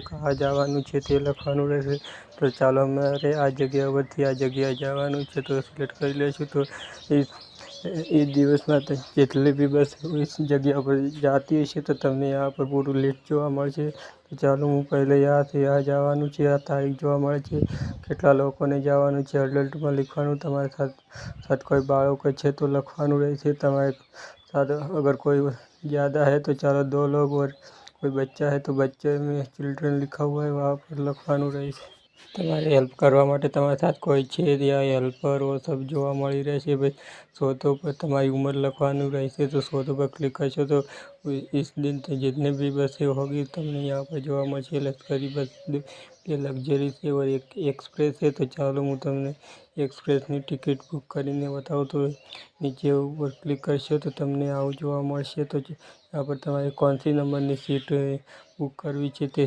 कहाँ जवानुं छे ते लखवानुं रहेशे। तो चालो अमारे आ जग्या परथी आ जग्याए जवानुं छे तो सिलेक्ट करी लेशुं। तो ए दिवस में जेटली बी बस इस जग्या पर जाती हशे तो तमने यहाँ पर पूरुं लिस्ट जोवा मळशे। तो चालो हूँ पहले यहाँ आ जवानुं छे, आ तारीख जोवा मळे छे, केटला लोकोने जवानुं छे, एडल्ट में लिखवानुं, तमारे साथ कोई बाळक छे तो लखवानुं रहेशे। तमारे साथ अगर कोई ज़्यादा है तो चालो 2 लोग, और कोई बच्चा है तो बच्चे में चिल्ड्रन लिखा हुआ है वहाँ पर लखवानुं रहेशे। तमारे हेल्प करवा माटे तमारे साथ कोई छे या हेल्पर वो सब जोवा मळी रहेशे। भाई शोधो पर तमारी उम्र लखवानुं रहेशे। तो शोधो पर क्लिक करशो तो इस दिन जितने भी बसें होगी तमने यहाँ पर जोवा मळशे। लश्करी बस ये लग्जरी है और एक एक्सप्रेस है। तो चालो हूँ तमने एक्सप्रेस नी टिकिट बुक करीने बताऊँ। तो नीचे ऊपर क्लिक करशो तो तमने आवुं जोवा मळशे। तो यहाँ पर तमारे कौन सी नंबर नी सीट बुक करवी छे ते